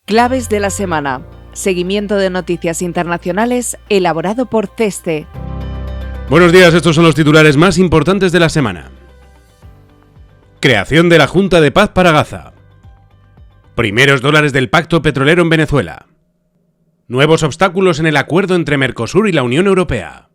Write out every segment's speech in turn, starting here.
Claves de la semana. Seguimiento de noticias internacionales elaborado por CESTE. Buenos días, estos son los titulares más importantes de la semana. Creación de la Junta de Paz para Gaza. Primeros dólares del pacto petrolero en Venezuela. Nuevos obstáculos en el acuerdo entre Mercosur y la Unión Europea.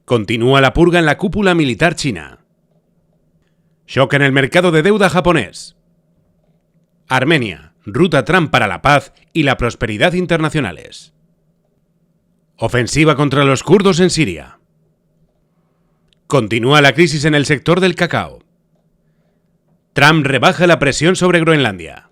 Continúa la purga en la cúpula militar china. Shock en el mercado de deuda japonés. Armenia. Ruta Trump para la paz y la prosperidad internacionales. Ofensiva contra los kurdos en Siria. Continúa la crisis en el sector del cacao. Trump rebaja la presión sobre Groenlandia.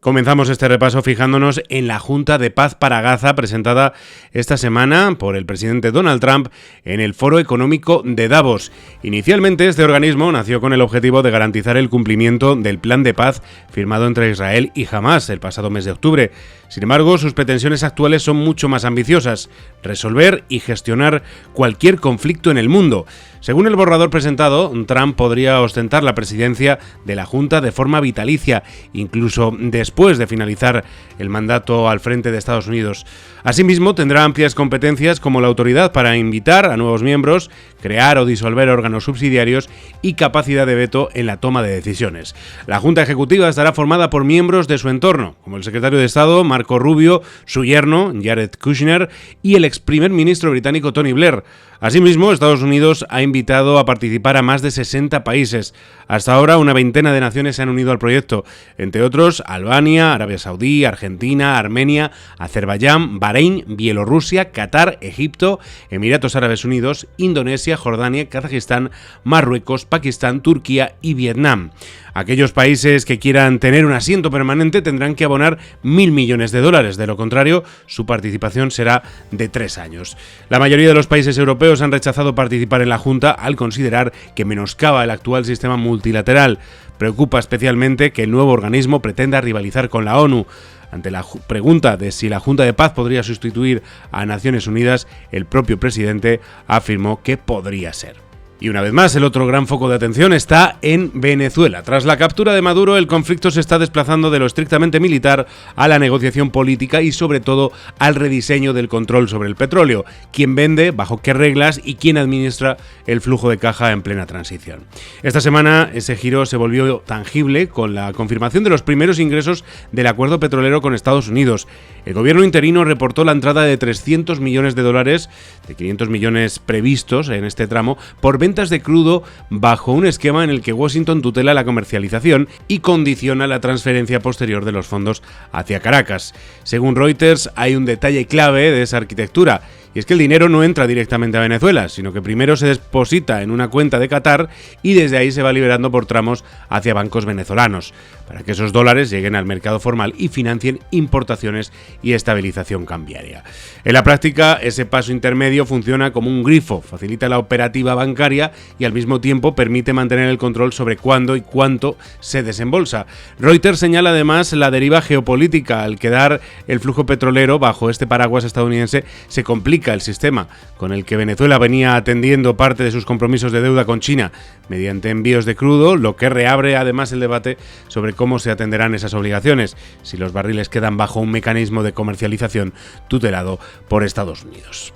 Comenzamos este repaso fijándonos en la Junta de Paz para Gaza presentada esta semana por el presidente Donald Trump en el Foro Económico de Davos. Inicialmente este organismo nació con el objetivo de garantizar el cumplimiento del plan de paz firmado entre Israel y Hamás el pasado mes de octubre. Sin embargo, sus pretensiones actuales son mucho más ambiciosas: resolver y gestionar cualquier conflicto en el mundo. Según el borrador presentado, Trump podría ostentar la presidencia de la Junta de forma vitalicia, incluso después de finalizar el mandato al frente de Estados Unidos. Asimismo, tendrá amplias competencias como la autoridad para invitar a nuevos miembros, crear o disolver órganos subsidiarios y capacidad de veto en la toma de decisiones. La Junta Ejecutiva estará formada por miembros de su entorno, como el secretario de Estado Marco Rubio, su yerno Jared Kushner y el ex primer ministro británico Tony Blair. Asimismo, Estados Unidos ha invitado a participar a más de 60 países. Hasta ahora, una veintena de naciones se han unido al proyecto, entre otros Albania, Arabia Saudí, Argentina, Armenia, Azerbaiyán, Bahrein, Bielorrusia, Qatar, Egipto, Emiratos Árabes Unidos, Indonesia, Jordania, Kazajistán, Marruecos, Pakistán, Turquía y Vietnam. Aquellos países que quieran tener un asiento permanente tendrán que abonar $1.000 millones. De lo contrario, su participación será de 3 años. La mayoría de los países europeos han rechazado participar en la Junta al considerar que menoscaba el actual sistema multilateral. Preocupa especialmente que el nuevo organismo pretenda rivalizar con la ONU. Ante la pregunta de si la Junta de Paz podría sustituir a Naciones Unidas, el propio presidente afirmó que podría ser. Y una vez más, el otro gran foco de atención está en Venezuela. Tras la captura de Maduro, el conflicto se está desplazando de lo estrictamente militar a la negociación política y sobre todo al rediseño del control sobre el petróleo. ¿Quién vende, bajo qué reglas y quién administra el flujo de caja en plena transición? Esta semana ese giro se volvió tangible con la confirmación de los primeros ingresos del acuerdo petrolero con Estados Unidos. El gobierno interino reportó la entrada de $300 millones, de 500 millones previstos en este tramo, por ventas de crudo bajo un esquema en el que Washington tutela la comercialización y condiciona la transferencia posterior de los fondos hacia Caracas. Según Reuters, hay un detalle clave de esa arquitectura, y es que el dinero no entra directamente a Venezuela, sino que primero se deposita en una cuenta de Qatar y desde ahí se va liberando por tramos hacia bancos venezolanos, para que esos dólares lleguen al mercado formal y financien importaciones y estabilización cambiaria. En la práctica, ese paso intermedio funciona como un grifo, facilita la operativa bancaria y al mismo tiempo permite mantener el control sobre cuándo y cuánto se desembolsa. Reuters señala además la deriva geopolítica: al quedar el flujo petrolero bajo este paraguas estadounidense, se complica el sistema con el que Venezuela venía atendiendo parte de sus compromisos de deuda con China mediante envíos de crudo, lo que reabre además el debate sobre cómo se atenderán esas obligaciones si los barriles quedan bajo un mecanismo de comercialización tutelado por Estados Unidos.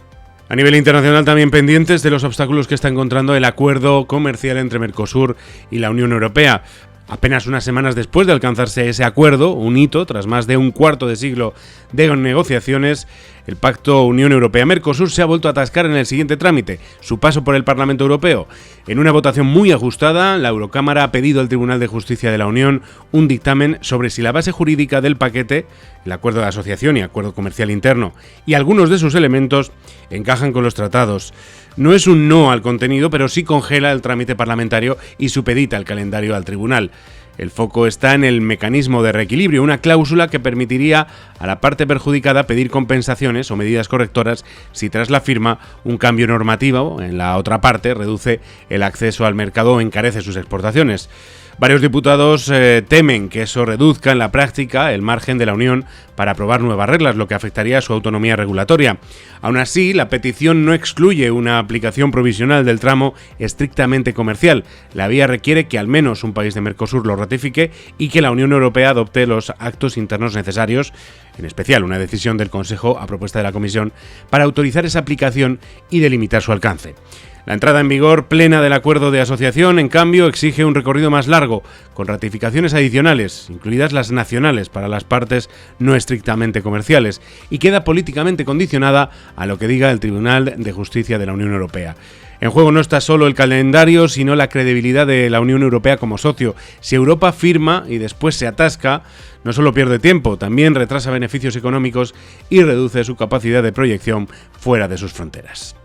A nivel internacional, también pendientes de los obstáculos que está encontrando el acuerdo comercial entre Mercosur y la Unión Europea. Apenas unas semanas después de alcanzarse ese acuerdo, un hito tras más de un cuarto de siglo de negociaciones, el pacto Unión Europea-Mercosur se ha vuelto a atascar en el siguiente trámite: su paso por el Parlamento Europeo. En una votación muy ajustada, la Eurocámara ha pedido al Tribunal de Justicia de la Unión un dictamen sobre si la base jurídica del paquete, el acuerdo de asociación y acuerdo comercial interno, y algunos de sus elementos encajan con los tratados. No es un no al contenido, pero sí congela el trámite parlamentario y supedita el calendario al tribunal. El foco está en el mecanismo de reequilibrio, una cláusula que permitiría a la parte perjudicada pedir compensaciones o medidas correctoras si tras la firma un cambio normativo en la otra parte reduce el acceso al mercado o encarece sus exportaciones. Varios diputados temen que eso reduzca en la práctica el margen de la Unión para aprobar nuevas reglas, lo que afectaría a su autonomía regulatoria. Aún así, la petición no excluye una aplicación provisional del tramo estrictamente comercial. La vía requiere que al menos un país de Mercosur lo ratifique y que la Unión Europea adopte los actos internos necesarios, en especial una decisión del Consejo a propuesta de la Comisión, para autorizar esa aplicación y delimitar su alcance. La entrada en vigor plena del acuerdo de asociación, en cambio, exige un recorrido más largo, con ratificaciones adicionales, incluidas las nacionales para las partes no estrictamente comerciales, y queda políticamente condicionada a lo que diga el Tribunal de Justicia de la Unión Europea. En juego no está solo el calendario, sino la credibilidad de la Unión Europea como socio. Si Europa firma y después se atasca, no solo pierde tiempo, también retrasa beneficios económicos y reduce su capacidad de proyección fuera de sus fronteras.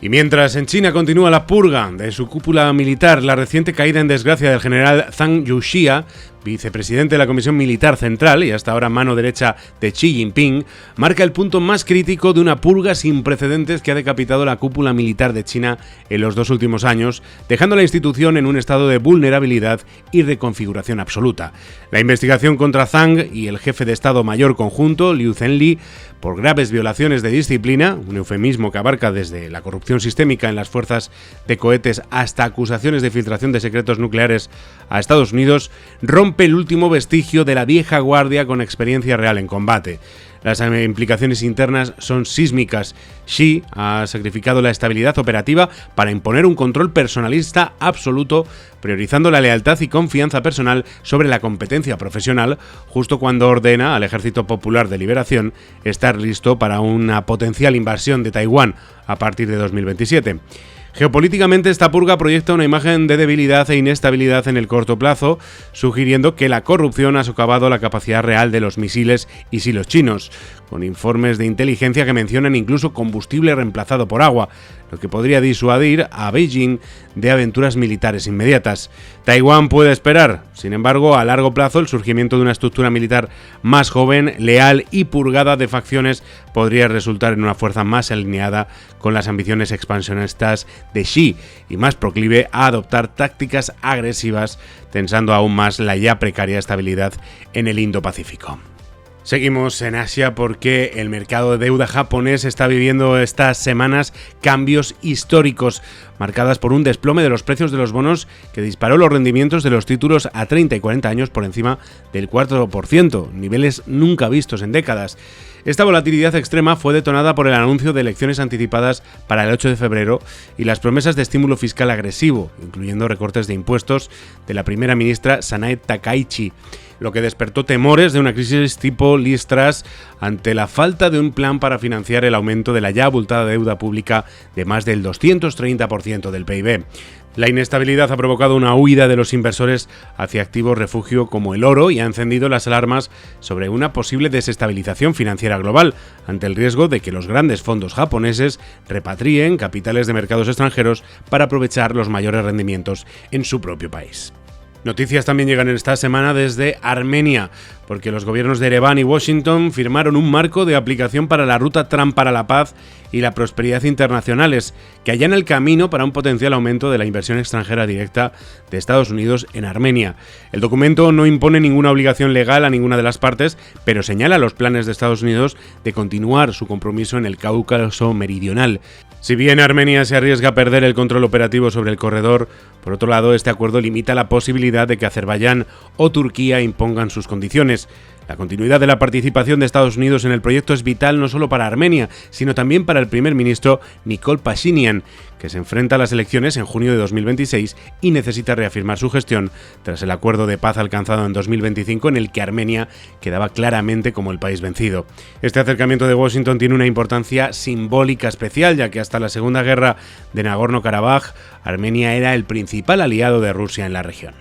Y mientras en China continúa la purga de su cúpula militar, la reciente caída en desgracia del general Zhang Youxia, vicepresidente de la Comisión Militar Central y hasta ahora mano derecha de Xi Jinping, marca el punto más crítico de una purga sin precedentes que ha decapitado la cúpula militar de China en los 2 últimos años, dejando la institución en un estado de vulnerabilidad y reconfiguración absoluta. La investigación contra Zhang y el jefe de Estado Mayor Conjunto, Liu Zhenli, por graves violaciones de disciplina, un eufemismo que abarca desde la corrupción sistémica en las fuerzas de cohetes hasta acusaciones de filtración de secretos nucleares a Estados Unidos, rompe el último vestigio de la vieja guardia con experiencia real en combate. Las implicaciones internas son sísmicas. Xi ha sacrificado la estabilidad operativa para imponer un control personalista absoluto, priorizando la lealtad y confianza personal sobre la competencia profesional, justo cuando ordena al Ejército Popular de Liberación estar listo para una potencial invasión de Taiwán a partir de 2027. Geopolíticamente, esta purga proyecta una imagen de debilidad e inestabilidad en el corto plazo, sugiriendo que la corrupción ha socavado la capacidad real de los misiles y silos chinos, con informes de inteligencia que mencionan incluso combustible reemplazado por agua, lo que podría disuadir a Beijing de aventuras militares inmediatas. Taiwán puede esperar, sin embargo, a largo plazo el surgimiento de una estructura militar más joven, leal y purgada de facciones podría resultar en una fuerza más alineada con las ambiciones expansionistas de Xi y más proclive a adoptar tácticas agresivas, tensando aún más la ya precaria estabilidad en el Indo-Pacífico. Seguimos en Asia porque el mercado de deuda japonés está viviendo estas semanas cambios históricos, marcadas por un desplome de los precios de los bonos que disparó los rendimientos de los títulos a 30 y 40 años por encima del 4%, niveles nunca vistos en décadas. Esta volatilidad extrema fue detonada por el anuncio de elecciones anticipadas para el 8 de febrero y las promesas de estímulo fiscal agresivo, incluyendo recortes de impuestos de la primera ministra Sanae Takaichi, lo que despertó temores de una crisis tipo Liz Truss ante la falta de un plan para financiar el aumento de la ya abultada deuda pública de más del 230% del PIB. La inestabilidad ha provocado una huida de los inversores hacia activos refugio como el oro y ha encendido las alarmas sobre una posible desestabilización financiera global, ante el riesgo de que los grandes fondos japoneses repatrien capitales de mercados extranjeros para aprovechar los mayores rendimientos en su propio país. Noticias también llegan esta semana desde Armenia, porque los gobiernos de Ereván y Washington firmaron un marco de aplicación para la ruta Trump para la paz y la prosperidad internacionales, que allana el camino para un potencial aumento de la inversión extranjera directa de Estados Unidos en Armenia. El documento no impone ninguna obligación legal a ninguna de las partes, pero señala los planes de Estados Unidos de continuar su compromiso en el Cáucaso meridional. Si bien Armenia se arriesga a perder el control operativo sobre el corredor, por otro lado, este acuerdo limita la posibilidad de que Azerbaiyán o Turquía impongan sus condiciones. La continuidad de la participación de Estados Unidos en el proyecto es vital no solo para Armenia, sino también para el primer ministro Nikol Pashinyan, que se enfrenta a las elecciones en junio de 2026 y necesita reafirmar su gestión tras el acuerdo de paz alcanzado en 2025 en el que Armenia quedaba claramente como el país vencido. Este acercamiento de Washington tiene una importancia simbólica especial, ya que hasta la Segunda Guerra de Nagorno-Karabaj, Armenia era el principal aliado de Rusia en la región.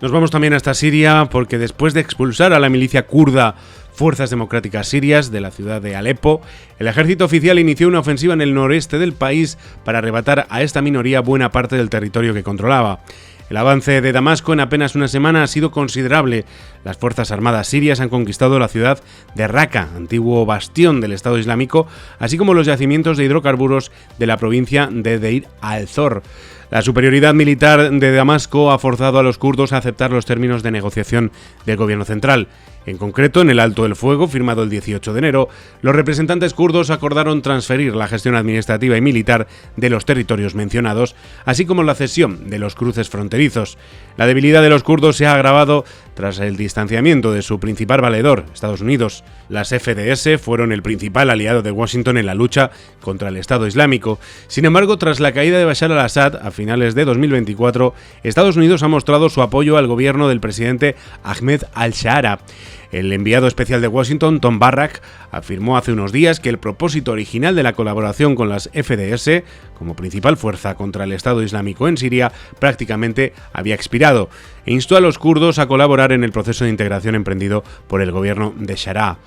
Nos vamos también hasta Siria porque después de expulsar a la milicia kurda Fuerzas Democráticas Sirias de la ciudad de Alepo, el ejército oficial inició una ofensiva en el noreste del país para arrebatar a esta minoría buena parte del territorio que controlaba. El avance de Damasco en apenas una semana ha sido considerable. Las fuerzas armadas sirias han conquistado la ciudad de Raqqa, antiguo bastión del Estado Islámico, así como los yacimientos de hidrocarburos de la provincia de Deir al-Zor. La superioridad militar de Damasco ha forzado a los kurdos a aceptar los términos de negociación del gobierno central. En concreto, en el alto el fuego, firmado el 18 de enero, los representantes kurdos acordaron transferir la gestión administrativa y militar de los territorios mencionados, así como la cesión de los cruces fronterizos. La debilidad de los kurdos se ha agravado tras el distanciamiento de su principal valedor, Estados Unidos. Las FDS fueron el principal aliado de Washington en la lucha contra el Estado Islámico. Sin embargo, tras la caída de Bashar al-Assad a finales de 2024, Estados Unidos ha mostrado su apoyo al gobierno del presidente Ahmed al-Shara. El enviado especial de Washington, Tom Barrack, afirmó hace unos días que el propósito original de la colaboración con las FDS, como principal fuerza contra el Estado Islámico en Siria, prácticamente había expirado, e instó a los kurdos a colaborar en el proceso de integración emprendido por el gobierno de Shara.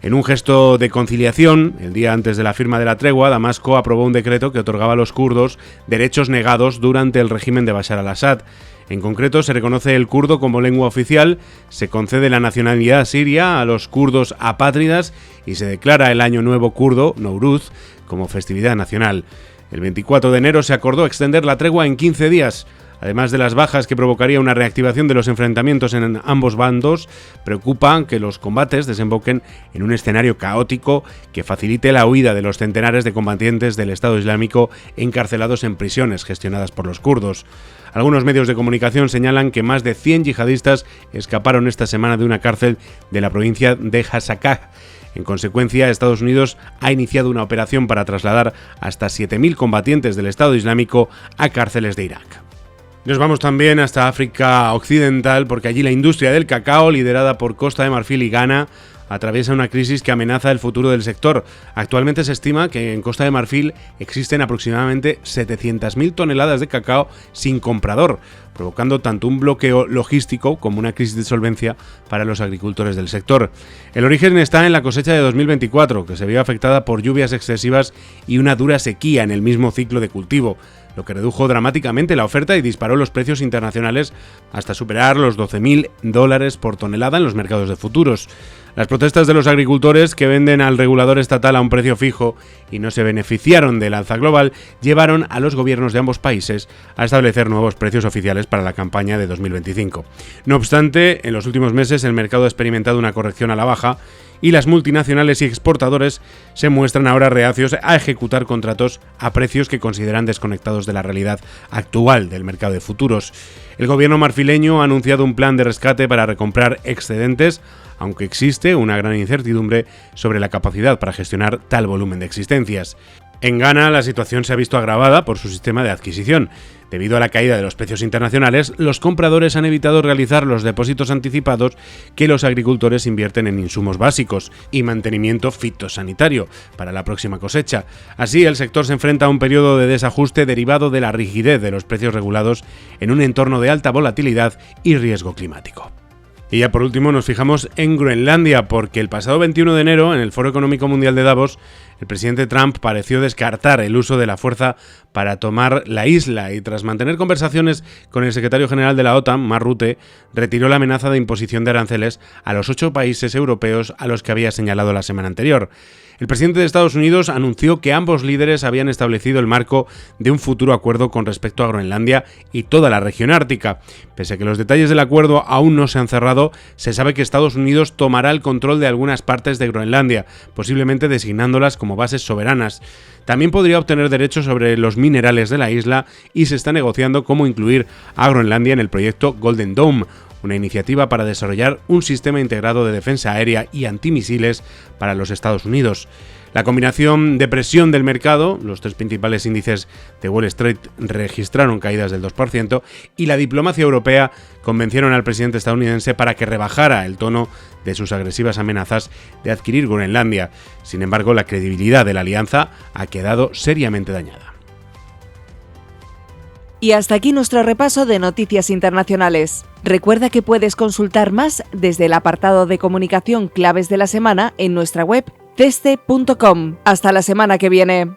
En un gesto de conciliación, el día antes de la firma de la tregua, Damasco aprobó un decreto que otorgaba a los kurdos derechos negados durante el régimen de Bashar al-Assad. En concreto, se reconoce el kurdo como lengua oficial, se concede la nacionalidad siria a los kurdos apátridas y se declara el Año Nuevo kurdo, Nowruz, como festividad nacional. El 24 de enero se acordó extender la tregua en 15 días. Además de las bajas que provocaría una reactivación de los enfrentamientos en ambos bandos, preocupa que los combates desemboquen en un escenario caótico que facilite la huida de los centenares de combatientes del Estado Islámico encarcelados en prisiones gestionadas por los kurdos. Algunos medios de comunicación señalan que más de 100 yihadistas escaparon esta semana de una cárcel de la provincia de Hasakah. En consecuencia, Estados Unidos ha iniciado una operación para trasladar hasta 7.000 combatientes del Estado Islámico a cárceles de Irak. Nos vamos también hasta África Occidental porque allí la industria del cacao, liderada por Costa de Marfil y Ghana, atraviesa una crisis que amenaza el futuro del sector. Actualmente se estima que en Costa de Marfil existen aproximadamente 700.000 toneladas de cacao sin comprador, provocando tanto un bloqueo logístico como una crisis de solvencia para los agricultores del sector. El origen está en la cosecha de 2024, que se vio afectada por lluvias excesivas y una dura sequía en el mismo ciclo de cultivo, lo que redujo dramáticamente la oferta y disparó los precios internacionales hasta superar los $12.000 por tonelada en los mercados de futuros. Las protestas de los agricultores que venden al regulador estatal a un precio fijo y no se beneficiaron del alza global llevaron a los gobiernos de ambos países a establecer nuevos precios oficiales para la campaña de 2025. No obstante, en los últimos meses el mercado ha experimentado una corrección a la baja y las multinacionales y exportadores se muestran ahora reacios a ejecutar contratos a precios que consideran desconectados de la realidad actual del mercado de futuros. El gobierno marfileño ha anunciado un plan de rescate para recomprar excedentes, aunque existe una gran incertidumbre sobre la capacidad para gestionar tal volumen de existencias. En Ghana la situación se ha visto agravada por su sistema de adquisición. Debido a la caída de los precios internacionales, los compradores han evitado realizar los depósitos anticipados que los agricultores invierten en insumos básicos y mantenimiento fitosanitario para la próxima cosecha. Así, el sector se enfrenta a un periodo de desajuste derivado de la rigidez de los precios regulados en un entorno de alta volatilidad y riesgo climático. Y ya por último nos fijamos en Groenlandia, porque el pasado 21 de enero, en el Foro Económico Mundial de Davos, el presidente Trump pareció descartar el uso de la fuerza para tomar la isla y tras mantener conversaciones con el secretario general de la OTAN, Mark Rutte, retiró la amenaza de imposición de aranceles a los 8 países europeos a los que había señalado la semana anterior. El presidente de Estados Unidos anunció que ambos líderes habían establecido el marco de un futuro acuerdo con respecto a Groenlandia y toda la región ártica. Pese a que los detalles del acuerdo aún no se han cerrado, se sabe que Estados Unidos tomará el control de algunas partes de Groenlandia, posiblemente designándolas como bases soberanas. También podría obtener derechos sobre los minerales de la isla y se está negociando cómo incluir a Groenlandia en el proyecto Golden Dome, una iniciativa para desarrollar un sistema integrado de defensa aérea y antimisiles para los Estados Unidos. La combinación de presión del mercado, los 3 principales índices de Wall Street registraron caídas del 2%, y la diplomacia europea convencieron al presidente estadounidense para que rebajara el tono de sus agresivas amenazas de adquirir Groenlandia. Sin embargo, la credibilidad de la alianza ha quedado seriamente dañada. Y hasta aquí nuestro repaso de noticias internacionales. Recuerda que puedes consultar más desde el apartado de comunicación Claves de la Semana en nuestra web ceste.com. Hasta la semana que viene.